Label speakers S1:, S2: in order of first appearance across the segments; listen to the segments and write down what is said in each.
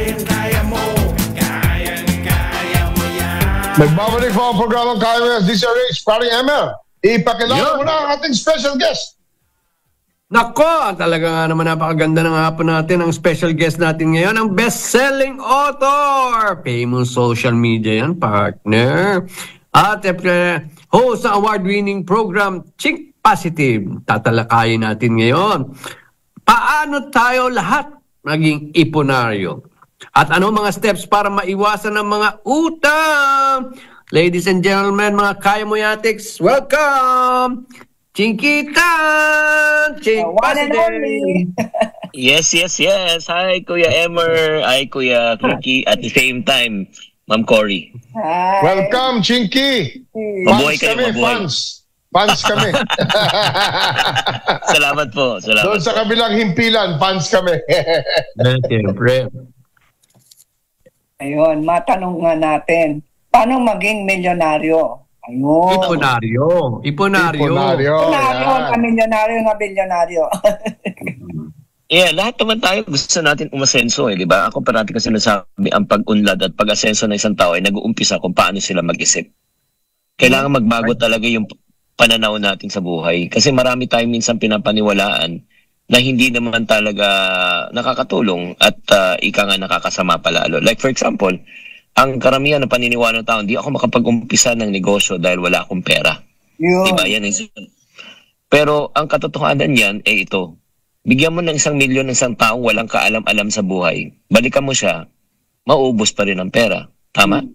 S1: Kayang-kaya mo, kayang-kaya mo yan.
S2: Nagbabalik po ang programang Kaya Mo Yan, DCRH, paring Emer. Ipakilala mo na ang ating special guest.
S3: Nako, talaga nga naman napakaganda ng hapon natin. Ang special guest natin ngayon, ang best-selling author. Famous social media yan, partner. At host ng award-winning program, Chick Positive. Tatalakayin natin ngayon. Paano tayo lahat maging iponaryo? At ano mga steps para maiwasan ng mga utang? Ladies and gentlemen, mga Kaya Mo Yatics, welcome! Chinkitan! Chink Positive!
S4: Yes. Hi, Kuya Emer. Hi, Kuya Kiki. At the same time, Ma'am Cory.
S2: Hi. Welcome, Chinky.
S4: Mabuhay kayo,
S2: kami,
S4: mabuhay.
S2: Fans kami.
S4: Salamat po. Salamat.
S2: Doon sa kabilang himpilan, fans kami.
S3: Siyempre.
S5: Ayun, matanong nga natin, paano maging milyonaryo? Ayun.
S3: Iponaryo.
S5: Milyonaryo na milyonaryo na bilyonaryo.
S4: Yeah, lahat naman tayo gusto natin umasenso di ba? Ako parati kasi sinasabi, ang pag-unlad at pag-asenso ng isang tao ay nag-uumpisa kung paano sila mag-isip. Kailangan magbago talaga yung pananaw natin sa buhay. Kasi marami tayong minsan pinapaniwalaan na hindi naman talaga nakakatulong at ika nga nakakasama palalo. Like for example, ang karamihan ng paniniwala ng tao, hindi ako makapag-umpisa ng negosyo dahil wala akong pera. Diba? Yan pero ang katotohanan yan ito. Bigyan mo ng 1 milyon ng isang taong walang kaalam-alam sa buhay. Balikan mo siya, mauubos pa rin ang pera. Tama?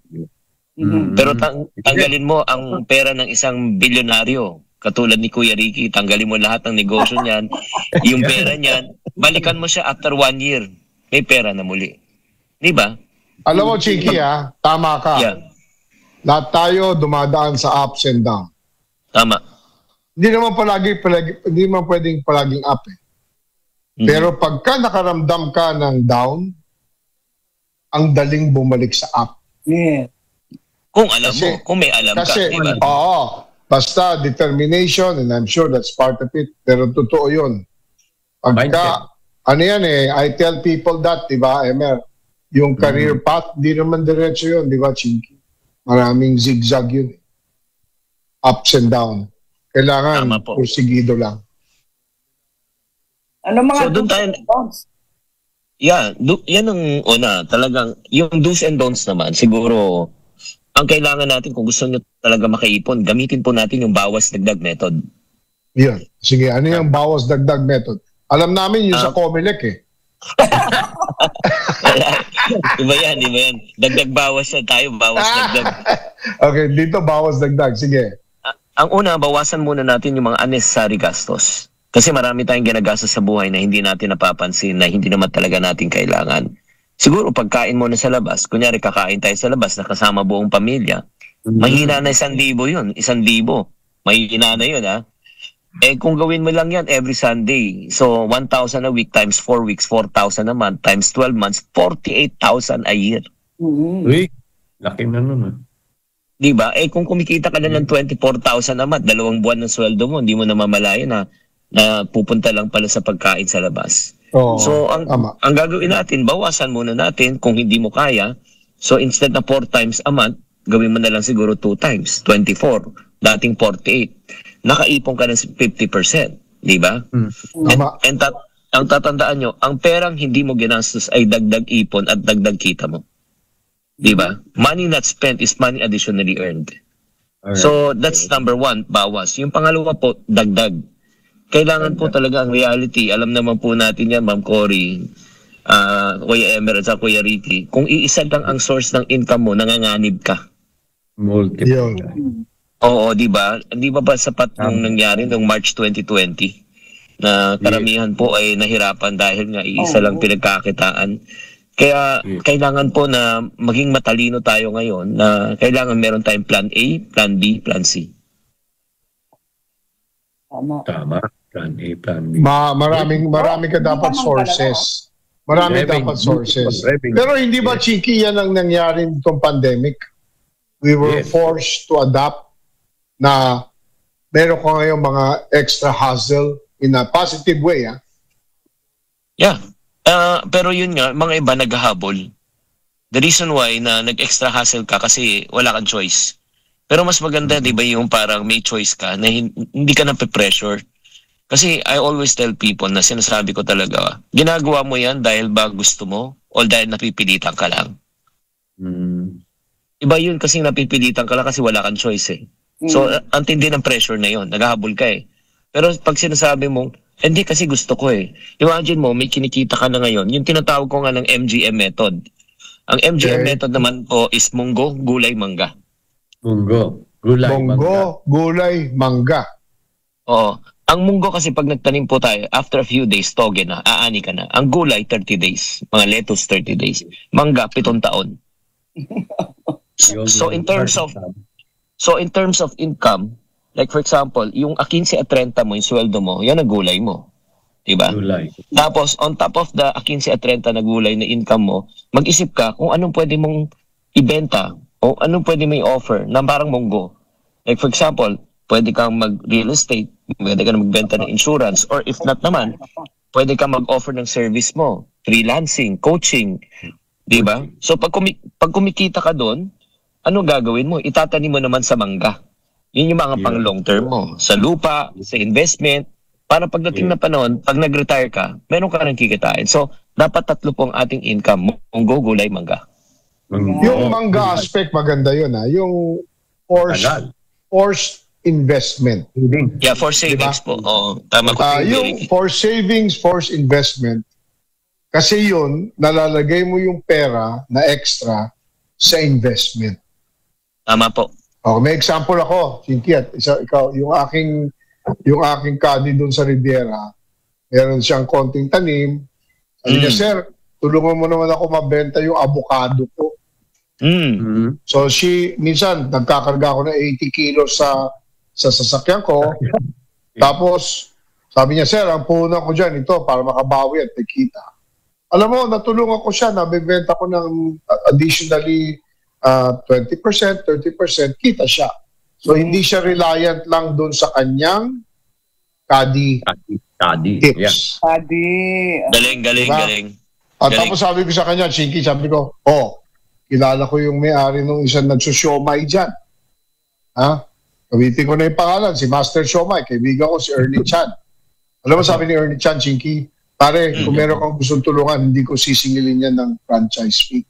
S4: Pero tanggalin mo ang pera ng 1 bilyonaryo. Katulad ni Kuya Ricky, tanggalin mo lahat ng negosyo niyan. Yung pera niyan, balikan mo siya after 1 year. May pera na muli. Di ba?
S2: Alam mo, Chiki, tama ka.
S4: Yeah.
S2: Lahat tayo dumadaan sa ups and down.
S4: Tama.
S2: Hindi naman pwedeng palaging up Pero pagka nakaramdam ka ng down, ang daling bumalik sa up.
S5: Yeah.
S4: Kung alam mo, kung may alam ka. Diba?
S2: Basta determination, and I'm sure that's part of it, pero totoo yun. Pagka, I tell people that, di ba, Emer, yung career path, di naman diretso yun, di ba, Chinky? Maraming zigzag yun. Ups and down. Kailangan pursigido lang.
S5: Ano mga
S4: do's and don'ts? Yeah, yan ang una. Talagang, yung do's and don'ts naman, siguro, ang kailangan natin kung gusto nyo talaga makaipon, gamitin po natin yung bawas dagdag method.
S2: Yan. Sige, ano yung bawas dagdag method? Alam namin yung sa Comelec
S4: Iba yan. Dagdag bawas na tayo, bawas dagdag.
S2: Okay, dito bawas dagdag. Sige.
S4: Ang una, bawasan muna natin yung mga unnecessary gastos. Kasi marami tayong ginagastos sa buhay na hindi natin napapansin, na hindi naman talaga natin kailangan. Siguro pagkain mo na sa labas, kunyari kakain tayo sa labas na kasama buong pamilya, mahina na 1,000 yun, 1,000. Mahina na yun kung gawin mo lang yan every Sunday, so 1,000 a week times 4 weeks, 4,000 a month times 12 months, 48,000 a year.
S3: Uy, laki na nun
S4: Diba? Kung kumikita ka na ng 24,000 a month, 2 buwan ng sweldo mo, hindi mo na mamalayan na pupunta lang pala sa pagkain sa labas. So, ang gagawin natin, bawasan muna natin kung hindi mo kaya. So, instead na 4 times a month, gawin mo na lang siguro 2 times, 24, dating 48. Nakaipon ka ng 50%, di ba? And ang tatandaan nyo, ang perang hindi mo ginastos ay dagdag ipon at dagdag kita mo. Di ba? Money not spent is money additionally earned. So, that's number 1, bawas. Yung pangalawa po, dagdag. Kailangan po talaga ang reality. Alam naman po natin yan, Ma'am Cory, Kuya Emer at Kuya Ricky. Kung iisa lang ang source ng income mo, nanganganib ka.
S3: Multiple.
S4: Oo, di ba? Hindi ba sapat nung nangyari noong March 2020 na karamihan po ay nahirapan dahil nga iisa lang pinagkakitaan. Kaya kailangan po na maging matalino tayo ngayon na kailangan meron tayong plan A, plan B, plan C.
S3: Tama. Plan A, plan B.
S2: Marami ka dapat sources. Marami dapat sources. Pero hindi ba, Chiki, yan ang nangyari nitong pandemic? We were forced to adapt na meron ko ngayon mga extra hustle in a positive way.
S4: Yeah. Pero yun nga, mga iba naghahabol. The reason why na nag-extra hassle ka kasi wala kang choice. Pero mas maganda, di ba, yung parang may choice ka na hindi ka nape-pressure. Kasi I always tell people na sinasabi ko talaga, ginagawa mo yan dahil ba gusto mo o dahil napipilitan ka lang. Iba yun kasi napipilitan ka lang kasi wala kang choice eh. So, ang tindi ng pressure na yun. Naghahabol ka eh. Pero pag sinasabi mo, hindi kasi gusto ko eh. Imagine mo, may kinikita ka na ngayon. Yung tinatawag ko nga ng MGM method. Ang MGM method naman po is munggo, gulay, mangga.
S3: Munggo, gulay, mangga.
S2: Munggo, gulay, mangga.
S4: Oo. Ang munggo kasi pag nagtanim po tayo, after a few days, toge na, aani ka na. Ang gulay, 30 days. Mga lettuce, 30 days. Mangga, 7 taon. So in terms of income, like for example, yung 15 at 30 mo, yung sweldo mo, yan ang gulay mo. Diba?
S3: Gulay.
S4: Tapos, on top of the 15 at 30 na gulay na income mo, mag-isip ka kung anong pwede mong ibenta o anong pwede mong i-offer na parang munggo. Like for example, pwede kang mag-real estate, pwede kang magbenta ng insurance, or if not naman, pwede kang mag-offer ng service mo, freelancing, coaching, diba? So pag kumikita ka doon, ano gagawin mo? Itatanim mo naman sa mangga. Yun yung mga pang long term mo. Sa lupa, sa investment, para pagdating na panahon, pag nag-retire ka, meron ka nang kikitain. So, dapat 3 pong ating income. Munggo, gulay, mangga.
S2: Yung mangga aspect, maganda yun ha. Yung forced investment.
S4: Yeah, for savings po. Oo, tama ko.
S2: Yung for savings, forced investment, kasi yun, nalalagay mo yung pera na extra sa investment.
S4: Tama po.
S2: Okay, may example ako, Chinky, at ikaw, yung aking caddy doon sa Riviera, meron siyang konting tanim. Sabi niya, sir, tulungan mo naman ako mabenta yung avocado ko. So minsan, nagkakarga ako ng 80 kilos sa sasakyan ko. Tapos, sabi niya, sir, ang puhunan ko dyan, ito, para makabawi at kita. Alam mo, natulungan ko siya, nabibenta ko ng additionally 20%, 30%, kita siya. So, hindi siya reliant lang doon sa kanyang caddy tips.
S3: Yeah.
S4: Galing.
S2: At tapos sabi ko sa kanya, Chinky, sabi ko, kilala ko yung may-ari ng isang nagsusyomay dyan. Ha? Kabitin ko na yung pangalan, si Master Siomay, kaibigan ko si Ernie Chan. Alam mo, sabi ni Ernie Chan, Chinky, pare, kung meron kang gustong tulungan, hindi ko sisingilin yan ng franchise fee.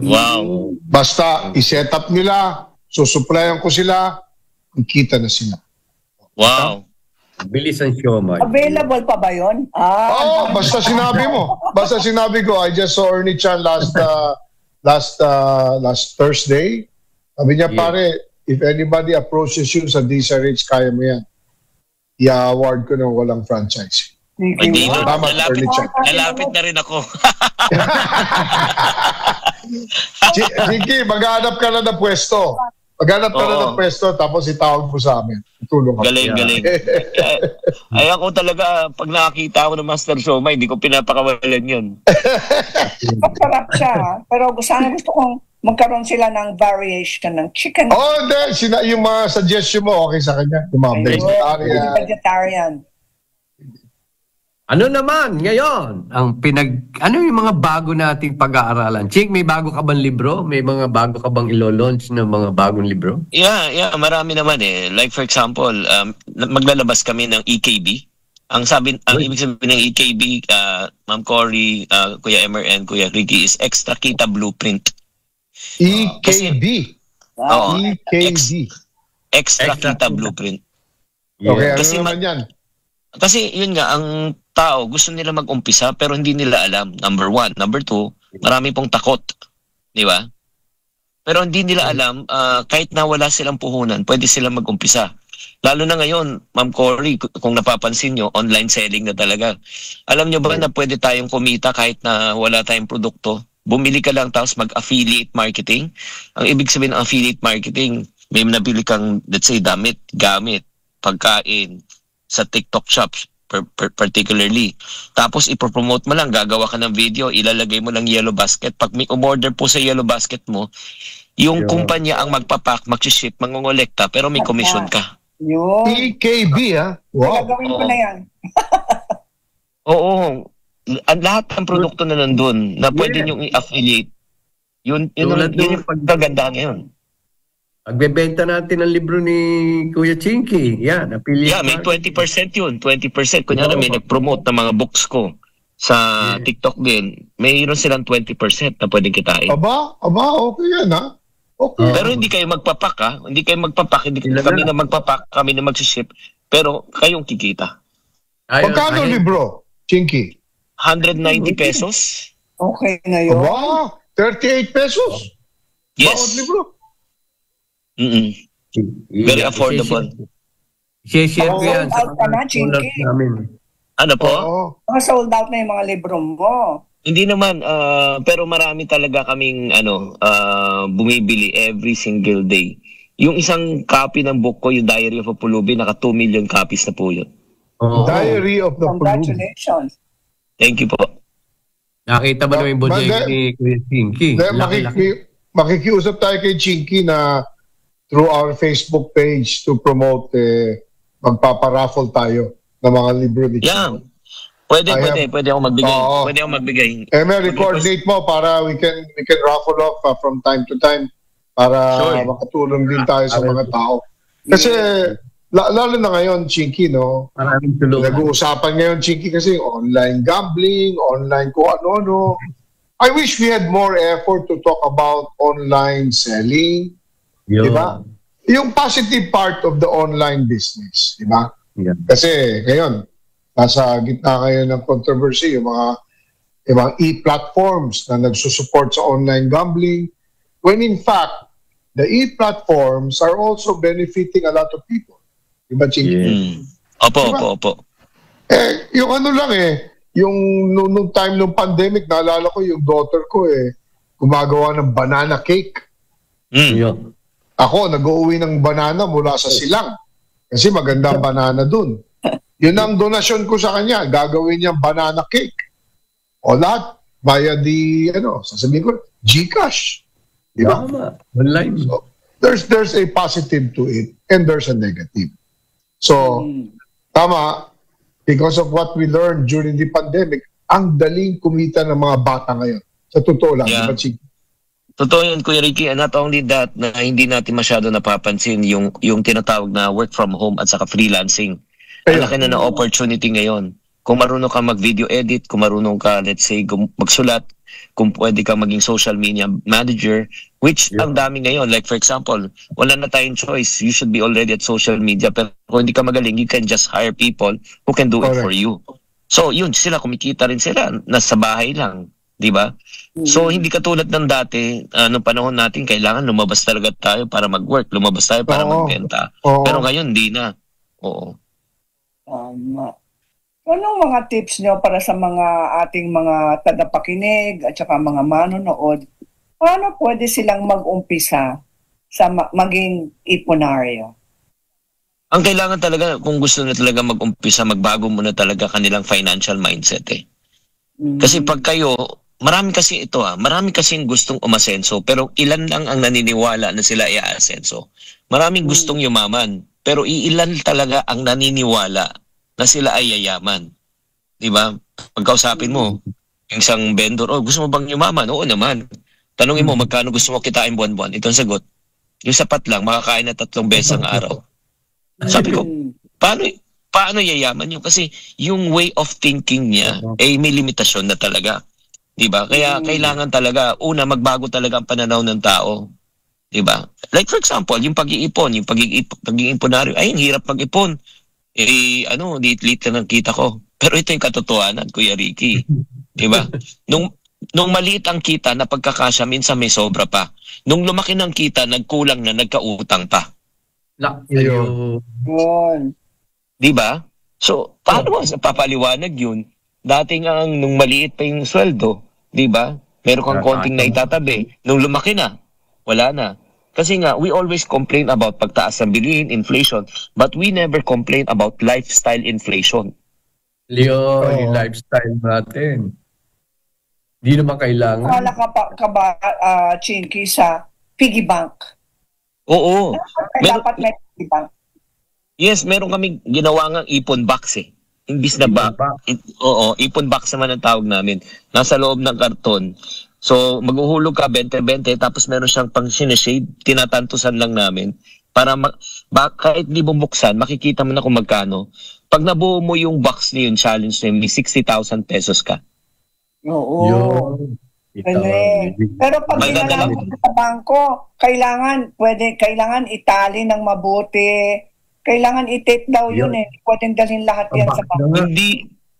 S4: Wow.
S2: Basta, i-set up nila, susupplyan ko sila, kikita na sila.
S4: Wow.
S3: Bilis ang siomay.
S5: Available pa ba yun?
S2: Basta sinabi mo. Basta sinabi ko, I just saw Ernie Chan last Thursday. Sabi niya, pare, if anybody approaches you sa DSRH, kaya mo yan. I-award ko ng walang franchise.
S4: Hindi na.
S2: Salamat, Ernie Chan.
S4: Nalapit na rin ako.
S2: Chinky, maghanap ka na ng pwesto. Maghanap ka na ng pwesto, tapos itawag mo sa amin. Tulong ka.
S4: Galing. Ay ako talaga, pag nakakita ako ng Master Siomay, hindi ko pinapakawalan yun.
S5: Masarap siya. Pero gusto kong magkaroon sila ng variation ng chicken.
S2: Hindi. Yung mga suggestion mo, okay sa kanya. Yung mga
S5: vegetarian.
S3: Ano naman ngayon ano yung mga bago nating pag-aaralan? Chink, may bago ka bang libro? May mga bago ka bang ilo-launch ng mga bagong libro?
S4: Yeah, marami naman eh. Like for example, maglalabas kami ng EKB. Ang ibig sabihin ng EKB, Ma'am Cory, Kuya MRN, Kuya Ricky, is Extra Kita Blueprint.
S2: EKB? EKB.
S4: Extra Kita Blueprint.
S2: Okay, ano naman yan?
S4: Kasi yun nga, ang tao gusto nila mag-umpisa pero hindi nila alam. Number 1. Number 2, marami pong takot. Di ba? Pero hindi nila alam, kahit na wala silang puhunan, pwede silang mag-umpisa. Lalo na ngayon, Ma'am Cory, kung napapansin nyo, online selling na talaga. Alam nyo ba na pwede tayong kumita kahit na wala tayong produkto? Bumili ka lang tapos mag-affiliate marketing. Ang ibig sabihin ng affiliate marketing, may nabili kang, let's say, damit, gamit, pagkain, sa TikTok shops particularly. Tapos ipopromote mo lang, gagawa ka ng video, ilalagay mo lang Yellow Basket. Pag may umorder po sa Yellow Basket mo, yung kumpanya ang magpapak, mag-ship, mangongolekta, pero may commission ka.
S5: Yun.
S2: EKB, ha? Wow.
S5: Gagawin ko na yan.
S4: Oo. Lahat ng produkto na nandun na pwede nyong i-affiliate. Yun
S3: Tulad
S4: yung pagkagandahan ngayon.
S3: Pagbebenta natin ang libro ni Kuya Chinky. Yan, napili.
S4: Yeah, may 20% yun. 20%. Kunyari may nag-promote ng mga books ko sa TikTok din. Mayroon silang 20% na pwedeng kitain.
S2: Aba, okay yan ha. Okay.
S4: Pero hindi kayo magpapak ha. Hindi kayo magpapak. Hindi kami na magpapak. Kami na mag-ship. Pero kayong kikita.
S2: Magkano libro, Chinky?
S4: 190 pesos.
S5: Okay na yun.
S2: Aba, 38 pesos.
S4: Yes.
S2: Bawat libro.
S4: Very affordable.
S3: Share ko yan.
S5: Sold out ka na, Chinky.
S4: Ano po?
S2: Oo.
S5: Mga sold out na yung mga libro mo.
S4: Hindi naman, pero marami talaga kaming bumibili every single day. Yung isang copy ng book ko, yung Diary of a Pulubi, naka 2 million copies na po yun.
S2: Diary of the Pulubi.
S5: Congratulations.
S4: Thank you po.
S3: Nakita ba naman yung budget ni Kuya Chinky?
S2: Makikiusap tayo kay Chinky na through our Facebook page to promote, magpaparaffle tayo ng mga libro ni Chinky.
S4: Yeah. Pwede ako magbigay. Pwede ako magbigay.
S2: May coordinate mo para we can raffle off from time to time para makatulong din tayo sa mga tao. Kasi lalo na ngayon, Chinky, no?
S3: Maraming tulungan.
S2: Nag-uusapan ngayon, Chinky, kasi online gambling, online kung ano-ano. I wish we had more effort to talk about online selling.
S3: Yo.
S2: Diba? Yung positive part of the online business. Diba?
S3: Yeah.
S2: Kasi ngayon, nasa gitna kayo ng controversy, yung mga e-platforms na nagsusupport sa online gambling, when in fact, the e-platforms are also benefiting a lot of people. Diba, Chinky?
S4: Opo.
S2: Yung ano lang yung nung time ng pandemic, naalala ko yung daughter ko gumagawa ng banana cake.
S3: Yo.
S2: Ako, nag-uwi ng banana mula sa Silang. Kasi magandang banana dun. Yun ang donasyon ko sa kanya. Gagawin niyang banana cake. O lahat, via sasabihin ko, GCash. Diba?
S3: Online.
S2: So, there's a positive to it and there's a negative. So, tama, because of what we learned during the pandemic, ang daling kumita ng mga bata ngayon. Sa totoo lang.
S4: Yeah.
S2: Diba,
S4: Totoo yun, Kuya Ricky. And not only that, na hindi natin masyado napapansin yung tinatawag na work from home at saka freelancing. Ang laki na opportunity ngayon. Kung marunong ka mag-video edit, kung marunong ka, let's say, magsulat, kung pwede ka maging social media manager, which ang dami ngayon. Like for example, wala na tayong choice. You should be already at social media. Pero kung hindi ka magaling, you can just hire people who can do it for you. So yun, sila kumikita rin sila. Nasa bahay lang. Diba? So hindi katulad ng dati, nung panahon natin, kailangan lumabas talaga tayo para mag-work. Lumabas tayo para magbenta. Pero ngayon, hindi na. Oo.
S5: Anong mga tips nyo para sa mga ating mga tagapakinig at saka mga manonood? Paano pwede silang mag-umpisa sa maging ipunaryo?
S4: Ang kailangan talaga, kung gusto na talaga mag-umpisa, magbago muna talaga kanilang financial mindset Kasi pag kayo, marami kasing gustong umasenso, pero ilan lang ang naniniwala na sila i-asenso. Maraming gustong yumaman, pero iilan talaga ang naniniwala na sila ay yayaman. Diba? Pagkausapin mo, yung isang vendor, gusto mo bang yumaman? Oo naman. Tanungin mo, magkano gusto mo kitain buwan-buwan? Ito ang sagot. Yung sapat lang, makakain na 3 beses ang araw. Sabi ko, paano yayaman yun? Kasi yung way of thinking niya may limitasyon na talaga. Diba? Kaya kailangan talaga, una, magbago talaga ang pananaw ng tao. Diba? Like for example, yung pag-iipon, yung pagiging imponaryo, ay, ang hirap mag-ipon. Lit lang ang kita ko. Pero ito yung katotohanan, Kuya Ricky. Diba? Nung maliit ang kita na pagkakasya, minsan may sobra pa. Nung lumaki ng kita, nagkulang na, nagkautang pa.
S5: Yun.
S4: Diba? So, paano sa papaliwanag yun? Dating nung maliit pa yung sweldo, diba? Meron kang konting na itatabi. Nung lumaki na, wala na. Kasi nga, we always complain about pagtaas ng bilihin, inflation, but we never complain about lifestyle inflation.
S3: Yung lifestyle natin. Di naman kailangan.
S5: Wala ka ba, Chinky, sa piggy bank?
S4: Oo.
S5: Dapat may piggy bank.
S4: Yes, meron kami ginawa ng ipon box Imbis na ipon box naman ang tawag namin. Nasa loob ng karton. So, maghuhulog ka 20-20 tapos meron siyang pang sinishade, tinatantusan lang namin para kahit di bubuksan, makikita mo na kung magkano. Pag nabuo mo yung box niyo, yung challenge niyo, may 60,000 pesos ka.
S5: Oo.
S3: Yun.
S5: Galing. Pero pag dinala mo sa bangko, kailangan itali ng mabuti. Kailangan i-tape daw yun eh. Pwedeng dalhin lahat yan sa bangko.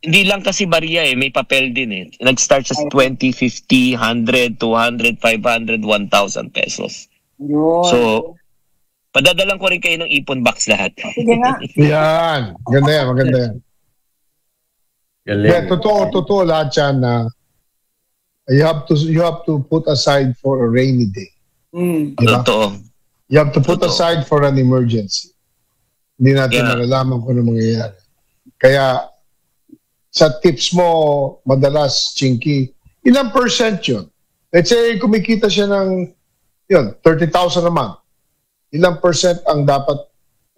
S4: Hindi lang kasi bariya eh, may papel din eh. Nag-start sa 20, 50, 100, 200, 500, 1,000 pesos.
S5: Yun.
S4: So, padadalan ko rin kayo ng ipon box lahat.
S5: Sige nga.
S2: Yan. Maganda yan, maganda yan.
S3: Galing.
S2: Yeah, totoo lahat yan na you have to put aside for a rainy day. Diba?
S4: Totoo.
S2: You have to put
S4: Totoo.
S2: aside for an emergency. Hindi natin malalaman kung ano mangyayari. Kaya, sa tips mo, madalas, Chinky, ilang percent yun? Let's say, kumikita siya ng 30,000 a month. Ilang percent ang dapat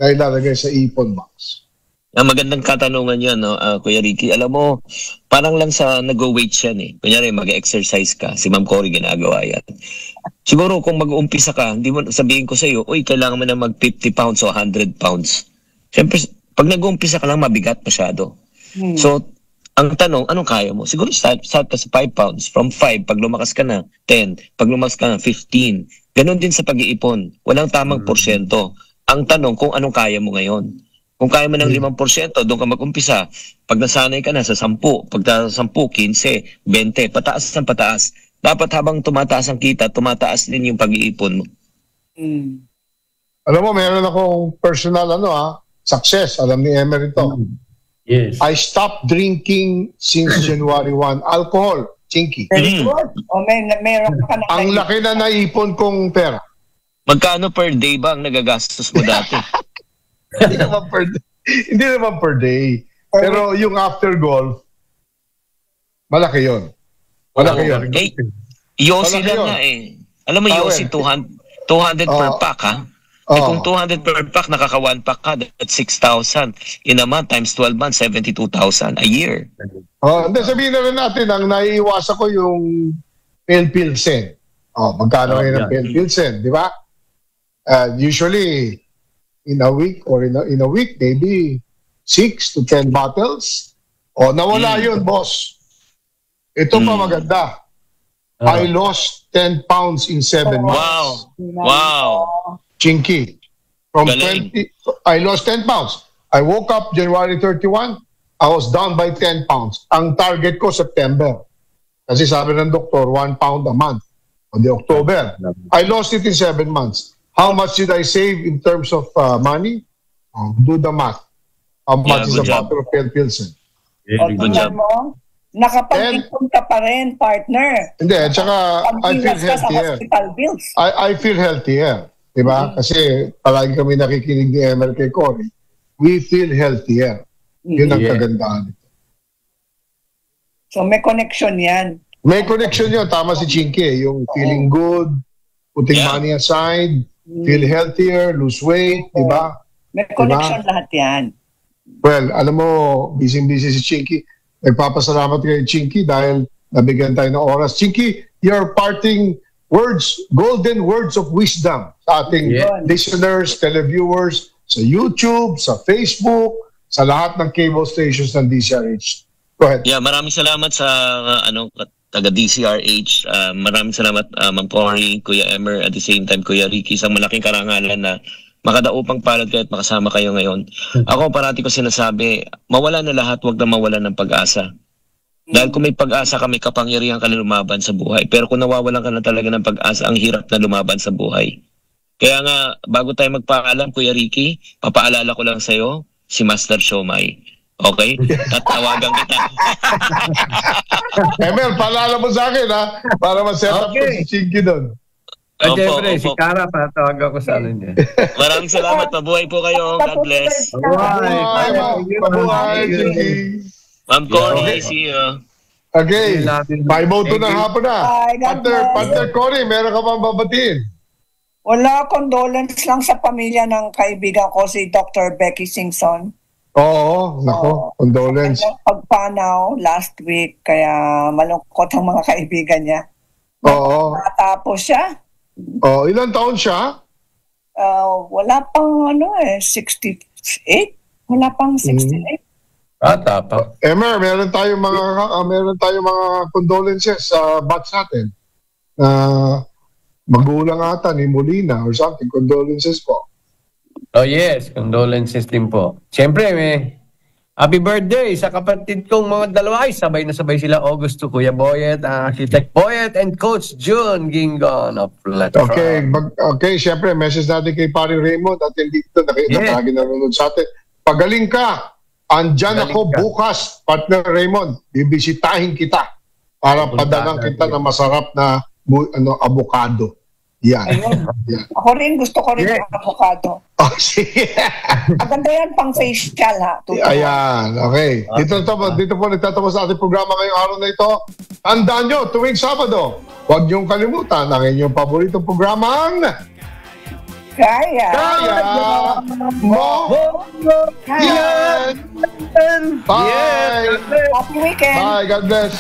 S2: na ilalagay sa ipon box?
S4: Magandang katanungan yan, no, Kuya Ricky. Alam mo, parang lang sa nag-weight yan eh. Kunyari, mag-exercise ka. Si Ma'am Cory ginagawa yan. Siguro, kung mag-uumpisa ka, hindi mo sabihin ko sa iyo, uy, kailangan mo na mag-50 pounds o 100 pounds. Siyempre, pag nag-uumpisa ka lang, mabigat masyado. So, ang tanong, anong kaya mo? Siguro start ka sa 5 pounds. From 5, pag lumakas ka na, 10. Pag lumakas ka na, 15. Ganon din sa pag-iipon. Walang tamang porsyento. Ang tanong, kung anong kaya mo ngayon. Kung kaya mo ng 5%, doon ka mag-umpisa. Pag nasanay ka na sa 10, pag sa 10, 15, 20, pataas ng pataas. Dapat habang tumataas ang kita, tumataas din yung pag-iipon mo.
S2: Alam mo, meron akong personal success. Alam ni Emer ito.
S3: Yes.
S2: I stopped drinking since January 1. Alcohol, Chinky.
S5: Very good. O meron ka na.
S2: Ang laki na naipon kong pera.
S4: Magkano per day ba ang nagagastos mo dati?
S2: Hindi naman per day. Pero yung after golf, malaki yun. Malaki yun.
S4: Eh, Yossi
S2: Malaki
S4: lang
S2: yun.
S4: nga eh. Alam mo, Yossi, 200 per pack ha? Eh kung 200 per pack, nakaka 1 pack ka, that's 6,000. In a month, times 12 months, 72,000 a year.
S2: Hindi, sabihin na rin natin, ang naiiwasan ko yung Pilsen. Magkano ngayon ang Pilsen, di ba? Usually, in a week or in a week, maybe 6 to 10 bottles. Nawala yun, boss. Ito pa maganda. I lost 10 pounds in 7 months.
S4: Wow.
S2: Chinky. From
S4: Galing.
S2: 20, I lost 10 pounds. I woke up January 31, I was down by 10 pounds. Ang target ko, September. Kasi sabi ng doktor, 1 pound a month. O di October. I lost it in 7 months. How much did I save in terms of money? Do the math. How much is a bottle of Pilsen?
S4: Good job.
S5: Nakapag-ipon ka pa rin, partner.
S2: Hindi, tsaka I feel
S5: Pag-iwas ka sa
S2: healthier.
S5: hospital bills.
S2: I feel healthier. Diba? Kasi palagi kami nakikinig ni Emer kay Cory. We feel healthier. Yun ang kagandahan.
S5: So may connection yan.
S2: May connection yun. Tama si Chinky. Yung feeling good, putting money aside, feel healthier, lose weight, diba?
S5: May connection lahat yan.
S2: Well, alam mo, busy-busy si Chinky. Nagpapasalamat kay Chinky dahil nabigyan tayo ng oras. Chinky, your parting words, golden words of wisdom sa ating listeners, televiewers, sa YouTube, sa Facebook, sa lahat ng cable stations ng DCRH. Go ahead.
S4: Yeah, maraming salamat sa taga DCRH. Maraming salamat Ma'am Cory, Kuya Emer, at the same time Kuya Ricky, sa malaking karangalan na makadaupang palad kayo at makasama kayo ngayon. Ako parati ko sinasabi, mawala na lahat, wag na mawala ng pag-asa. Dahil kung may pag-asa ka, may kapangyarihan ka na lumaban sa buhay. Pero kung nawawalan ka na talaga ng pag-asa, ang hirap na lumaban sa buhay. Kaya nga, bago tayo magpaalam, Kuya Ricky, papaalala ko lang sa'yo, si Master Siomay. Okay? Tatawagan kita.
S2: Emer, paalala mo sa akin, ha? Para ma-set up ko si Chinky doon.
S3: Siyempre, si Cara, patawag ako sa niya.
S4: Maraming salamat. Mabuhay po kayo. God bless.
S2: Mabuhay, Chinky.
S4: Ma'am Cory, see you.
S2: Okay, 5:02 na hapon na.
S5: Bye, God bless.
S2: Partner Cory, meron ka bang babatiin?
S5: Wala, condolence lang sa pamilya ng kaibigan ko, si Dr. Becky Singson.
S2: Oo, nako, condolence.
S5: Pagpanaw last week, kaya malungkot ang mga kaibigan niya.
S2: Oo.
S5: Natapos siya.
S2: Oh, ilang taon siya?
S5: Wala pang 68. Wala pang 68.
S3: Tapa.
S2: Emer, meron tayong mga condolences sa batch natin. Magulang ata ni Molina or something. Condolences po.
S3: Oh yes, condolences din po. Siyempre, happy birthday sa kapatid kong mga dalawa. Ay, sabay na sabay sila. August to Kuya Boyet, Architect Boyet, and Coach June Gingon of Letras.
S2: Okay, siyempre, message natin kay Pari Raymond at hindi ito lagi nanonood sa atin. Pagaling ka, andyan ako bukas, partner Raymond. Bibisitahin kita para padalang kita ng masarap na avocado. Yan. Yan.
S5: Ako rin, gusto ko rin yung avocado.
S2: Oh, sige.
S5: Maganda yan pang facial, ha?
S2: Ayan, okay. Dito po nagtatapos ang ating programa ngayong araw na ito. Tandaan nyo, tuwing Sabado, huwag niyong kalimutan ang inyong paboritong programang
S5: Kaya
S2: mo yan. Bye.
S5: Happy weekend.
S2: Bye. God bless.